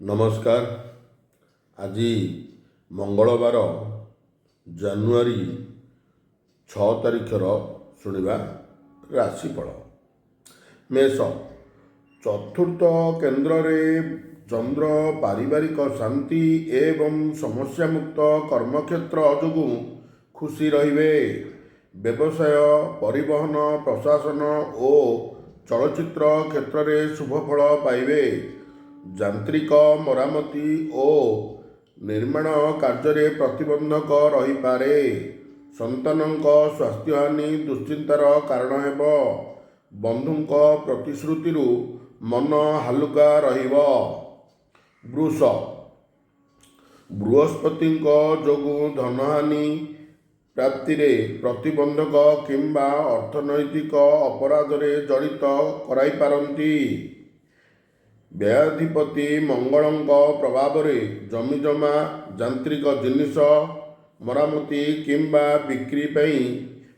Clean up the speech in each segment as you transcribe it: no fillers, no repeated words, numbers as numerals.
ନମସ୍କାର। ଆଜି ମଙ୍ଗଳବାର ଜାନୁଆରୀ 6 ତାରିଖର ଶୁଣିବା ରାଶିଫଳ। ମେଷ, ଚତୁର୍ଥ କେନ୍ଦ୍ରରେ ଚନ୍ଦ୍ର ପାରିବାରିକ ଶାନ୍ତି ଏବଂ ସମସ୍ୟାମୁକ୍ତ କର୍ମକ୍ଷେତ୍ର ଯୋଗୁଁ ଖୁସି ରହିବେ। ବ୍ୟବସାୟ, ପରିବହନ, ପ୍ରଶାସନ ଓ ଚଳଚ୍ଚିତ୍ର କ୍ଷେତ୍ରରେ ଶୁଭଫଳ ପାଇବେ। ଯାନ୍ତ୍ରିକ ମରାମତି ଓ ନିର୍ମାଣ କାର୍ଯ୍ୟରେ ପ୍ରତିବନ୍ଧକ ରହିପାରେ। ସନ୍ତାନଙ୍କ ସ୍ୱାସ୍ଥ୍ୟହାନି ଦୁଶ୍ଚିନ୍ତାର କାରଣ ହେବ। ବନ୍ଧୁଙ୍କ ପ୍ରତିଶ୍ରୁତିରୁ ମନ ହାଲୁକା ରହିବ। ବୃଷ, ବୃହସ୍ପତିଙ୍କ ଯୋଗୁଁ ଧନହାନି ପ୍ରାପ୍ତିରେ ପ୍ରତିବନ୍ଧକ କିମ୍ବା ଅର୍ଥନୈତିକ ଅପରାଧରେ ଜଡ଼ିତ କରାଇପାରନ୍ତି। ବ୍ୟୟାଧିପତି ମଙ୍ଗଳଙ୍କ ପ୍ରଭାବରେ ଜମିଜମା, ଯାନ୍ତ୍ରିକ ଜିନିଷ ମରାମତି କିମ୍ବା ବିକ୍ରି ପାଇଁ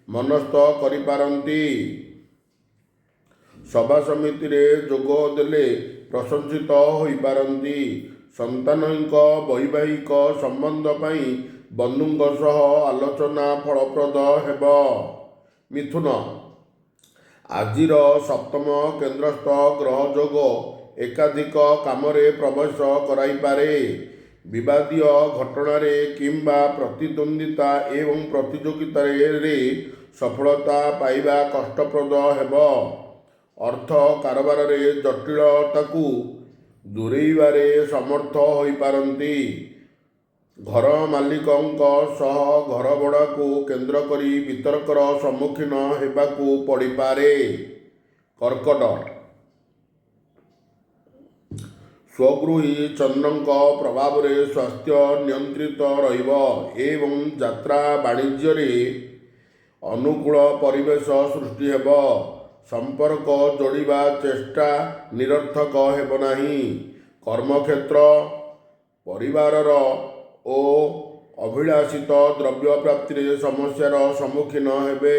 ମନସ୍ଥ କରିପାରନ୍ତି। ସଭାସମିତିରେ ଯୋଗ ଦେଲେ ପ୍ରଶଂସିତ ହୋଇପାରନ୍ତି। ସନ୍ତାନଙ୍କ ବୈବାହିକ ସମ୍ବନ୍ଧ ପାଇଁ ବନ୍ଧୁଙ୍କ ସହ ଆଲୋଚନା ଫଳପ୍ରଦ ହେବ। ମିଥୁନ, ଆଜିର ସପ୍ତମ କେନ୍ଦ୍ରସ୍ଥ ଗ୍ରହ ଯୋଗ ଏକାଧିକ କାମରେ ପ୍ରବେଶ କରାଇପାରେ। ବିବାଦୀୟ ଘଟଣାରେ କିମ୍ବା ପ୍ରତିଦ୍ୱନ୍ଦ୍ୱିତା ଏବଂ ପ୍ରତିଯୋଗିତାରେ ସଫଳତା ପାଇବା କଷ୍ଟପ୍ରଦ ହେବ। ଅର୍ଥ କାରବାରରେ ଜଟିଳତାକୁ ଦୂରେଇବାରେ ସମର୍ଥ ହୋଇପାରନ୍ତି। ଘର ମାଲିକଙ୍କ ସହ ଘର ଭଡ଼ାକୁ କେନ୍ଦ୍ର କରି ବିତର୍କର ସମ୍ମୁଖୀନ ହେବାକୁ ପଡ଼ିପାରେ। କର୍କଟ, ସ୍ୱଗୃହୀ ଚନ୍ଦ୍ରଙ୍କ ପ୍ରଭାବରେ ସ୍ୱାସ୍ଥ୍ୟ ନିୟନ୍ତ୍ରିତ ରହିବ ଏବଂ ଯାତ୍ରା ବାଣିଜ୍ୟରେ ଅନୁକୂଳ ପରିବେଶ ସୃଷ୍ଟି ହେବ। ସମ୍ପର୍କ ଯୋଡ଼ିବା ଚେଷ୍ଟା ନିରର୍ଥକ ହେବ ନାହିଁ। କର୍ମକ୍ଷେତ୍ର, ପରିବାରର ଓ ଅଭିଳାଷିତ ଦ୍ରବ୍ୟ ପ୍ରାପ୍ତିରେ ସମସ୍ୟାର ସମ୍ମୁଖୀନ ହେବେ।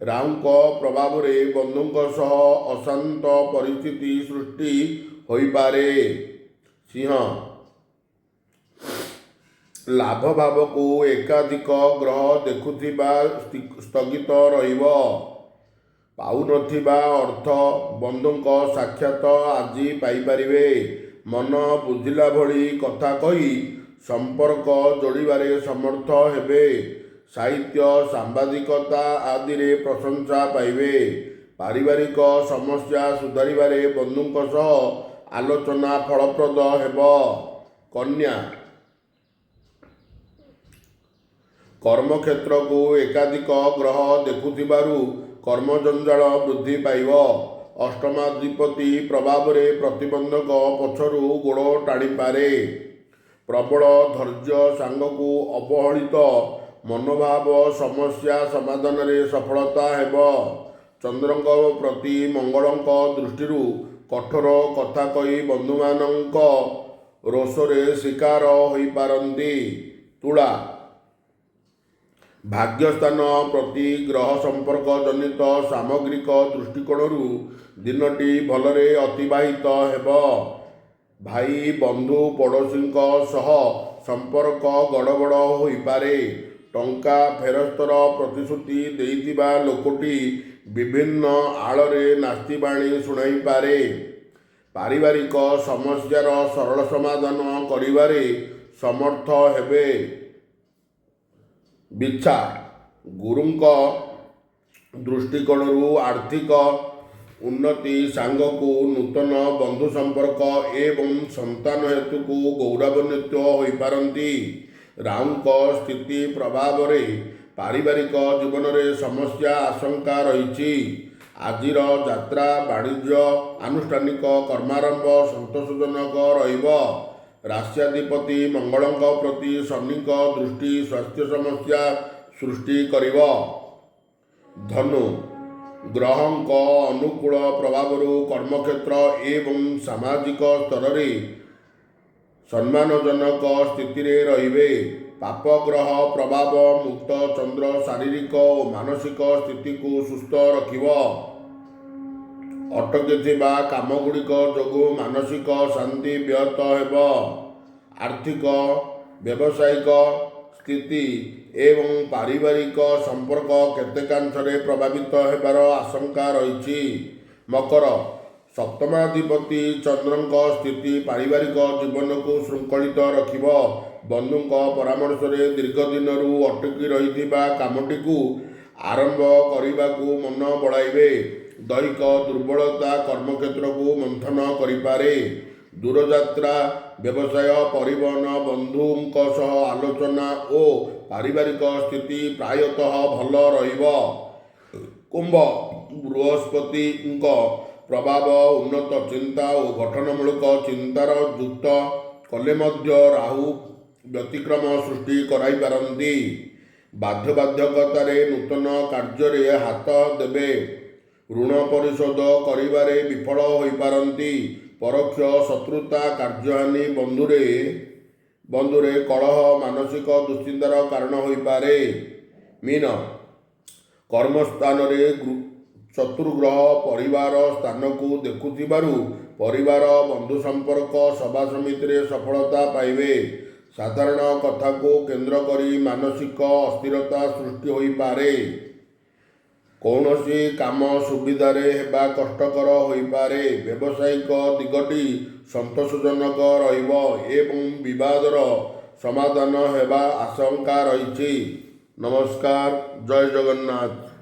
ରାହୁଙ୍କ ପ୍ରଭାବରେ ବନ୍ଧୁଙ୍କ ସହ ଅଶାନ୍ତ ପରିସ୍ଥିତି ସୃଷ୍ଟି ହୋଇପାରେ। ସିଂହ, ଲାଭ ଭାବକୁ ଏକାଧିକ ଗ୍ରହ ଦେଖୁଥିବା ସ୍ଥଗିତ ରହିବ। ପାଉନଥିବା ଅର୍ଥ ବନ୍ଧୁଙ୍କ ସାକ୍ଷାତ ଆଜି ପାଇପାରିବେ। ମନ ବୁଝିଲା ଭଳି କଥା କହି ସମ୍ପର୍କ ଯୋଡ଼ିବାରେ ସମର୍ଥ ହେବେ। ସାହିତ୍ୟ, ସାମ୍ବାଦିକତା ଆଦିରେ ପ୍ରଶଂସା ପାଇବେ। ପାରିବାରିକ ସମସ୍ୟା ସୁଧାରିବାରେ ବନ୍ଧୁଙ୍କ ସହ ଆଲୋଚନା ଫଳପ୍ରଦ ହେବ। କନ୍ୟା, କର୍ମକ୍ଷେତ୍ରକୁ ଏକାଧିକ ଗ୍ରହ ଦେଖୁଥିବାରୁ କର୍ମଜଞ୍ଜାଳ ବୃଦ୍ଧି ପାଇବ। ଅଷ୍ଟମାଧିପତି ପ୍ରଭାବରେ ପ୍ରତିବନ୍ଧକ ପଛରୁ ଗୋଡ଼ ଟାଣିପାରେ। ପ୍ରବଳ ଧୈର୍ଯ୍ୟ ସାଙ୍ଗକୁ ଅବହେଳିତ ମନୋଭାବ ସମସ୍ୟା ସମାଧାନରେ ସଫଳତା ହେବ। ଚନ୍ଦ୍ରଙ୍କ ପ୍ରତି ମଙ୍ଗଳଙ୍କ ଦୃଷ୍ଟିରୁ କଠୋର କଥା କହି ବନ୍ଧୁମାନଙ୍କ ରୋଷରେ ଶିକାର ହୋଇପାରନ୍ତି। ତୁଳା, ଭାଗ୍ୟସ୍ଥାନ ପ୍ରତି ଗ୍ରହ ସମ୍ପର୍କ ଜନିତ ସାମଗ୍ରିକ ଦୃଷ୍ଟିକୋଣରୁ ଦିନଟି ଭଲରେ ଅତିବାହିତ ହେବ। ଭାଇ, ବନ୍ଧୁ, ପଡ଼ୋଶୀଙ୍କ ସହ ସମ୍ପର୍କ ଗଡ଼ବଡ଼ ହୋଇପାରେ। ଟଙ୍କା ଫେରସ୍ତର ପ୍ରତିଶ୍ରୁତି ଦେଇଥିବା ଲୋକଟି ବିଭିନ୍ନ ଆଳରେ ନାସ୍ତିବାଣୀ ଶୁଣାଇପାରେ। ପାରିବାରିକ ସମସ୍ୟାର ସରଳ ସମାଧାନ କରିବାରେ ସମର୍ଥ ହେବେ। ବିଛା, ଗୁରୁଙ୍କ ଦୃଷ୍ଟିକୋଣରୁ ଆର୍ଥିକ ଉନ୍ନତି ସାଙ୍ଗକୁ ନୂତନ ବନ୍ଧୁ ସମ୍ପର୍କ ଏବଂ ସନ୍ତାନ ହେତୁକୁ ଗୌରବାନ୍ୱିତ ହୋଇପାରନ୍ତି। ରାହୁଙ୍କ ସ୍ଥିତି ପ୍ରଭାବରେ ପାରିବାରିକ ଜୀବନରେ ସମସ୍ୟା ଆଶଙ୍କା ରହିଛି। ଆଜିର ଯାତ୍ରା ବାଣିଜ୍ୟ, ଆନୁଷ୍ଠାନିକ କର୍ମାରମ୍ଭ ସନ୍ତୋଷଜନକ ରହିବ। ରାଶ୍ୟାଧିପତି ମଙ୍ଗଳଙ୍କ ପ୍ରତି ଶନିଙ୍କ ଦୃଷ୍ଟି ସ୍ୱାସ୍ଥ୍ୟ ସମସ୍ୟା ସୃଷ୍ଟି କରିବ। ଧନୁ, ଗ୍ରହଙ୍କ ଅନୁକୂଳ ପ୍ରଭାବରୁ କର୍ମକ୍ଷେତ୍ର ଏବଂ ସାମାଜିକ ସ୍ତରରେ ସମ୍ମାନଜନକ ସ୍ଥିତିରେ ରହିବେ। ପାପଗ୍ରହ ପ୍ରଭାବ ମୁକ୍ତ ଚନ୍ଦ୍ର ଶାରୀରିକ ଓ ମାନସିକ ସ୍ଥିତିକୁ ସୁସ୍ଥ ରଖିବ। ଅଟକିଥିବା କାମଗୁଡ଼ିକ ଯୋଗୁଁ ମାନସିକ ଶାନ୍ତି ବ୍ୟାହତ ହେବ। ଆର୍ଥିକ, ବ୍ୟବସାୟିକ ସ୍ଥିତି ଏବଂ ପାରିବାରିକ ସମ୍ପର୍କ କେତେକାଂଶରେ ପ୍ରଭାବିତ ହେବାର ଆଶଙ୍କା ରହିଛି। ମକର, ସପ୍ତମାଧିପତି ଚନ୍ଦ୍ରଙ୍କ ସ୍ଥିତି ପାରିବାରିକ ଜୀବନକୁ ଶୃଙ୍ଖଳିତ ରଖିବ। ବନ୍ଧୁଙ୍କ ପରାମର୍ଶରେ ଦୀର୍ଘ ଦିନରୁ ଅଟକି ରହିଥିବା କାମଟିକୁ ଆରମ୍ଭ କରିବାକୁ ମନ ବଳାଇବେ। ଦୈହିକ ଦୁର୍ବଳତା କର୍ମକ୍ଷେତ୍ରକୁ ମନ୍ଥନ କରିପାରେ। ଦୂରଯାତ୍ରା, ବ୍ୟବସାୟ, ପରିବହନ, ବନ୍ଧୁଙ୍କ ସହ ଆଲୋଚନା ଓ ପାରିବାରିକ ସ୍ଥିତି ପ୍ରାୟତଃ ଭଲ ରହିବ। କୁମ୍ଭ, ବୃହସ୍ପତିଙ୍କ ପ୍ରଭାବ ଉନ୍ନତ ଚିନ୍ତା ଓ ଗଠନମୂଳକ ଚିନ୍ତାର ଯୁକ୍ତ କଲେ ମଧ୍ୟ ରାହୁ ବ୍ୟତିକ୍ରମ ସୃଷ୍ଟି କରାଇପାରନ୍ତି। ବାଧ୍ୟବାଧକତାରେ ନୂତନ କାର୍ଯ୍ୟରେ ହାତ ଦେବେ। ଋଣ ପରିଶୋଧ କରିବାରେ ବିଫଳ ହୋଇପାରନ୍ତି। ପରୋକ୍ଷ ଶତ୍ରୁତା, କାର୍ଯ୍ୟହାନି, ବନ୍ଧୁରେ କଳହ ମାନସିକ ଦୁଶ୍ଚିନ୍ତାର କାରଣ ହୋଇପାରେ। ମୀନ, କର୍ମସ୍ଥାନରେ ଚତୁର୍ଗ୍ରହ ପରିବାର ସ୍ଥାନକୁ ଦେଖୁଥିବାରୁ ପରିବାର, ବନ୍ଧୁ ସମ୍ପର୍କ, ସଭା ସମିତିରେ ସଫଳତା ପାଇବେ। ସାଧାରଣ କଥାକୁ କେନ୍ଦ୍ର କରି ମାନସିକ ଅସ୍ଥିରତା ସୃଷ୍ଟି ହୋଇପାରେ। କୌଣସି କାମ ସୁବିଧାରେ ହେବା କଷ୍ଟକର ହୋଇପାରେ। ବ୍ୟବସାୟିକ ଦିଗଟି ସନ୍ତୋଷଜନକ ରହିବ ଏବଂ ବିବାଦର ସମାଧାନ ହେବା ଆଶଙ୍କା ରହିଛି। ନମସ୍କାର, ଜୟ ଜଗନ୍ନାଥ।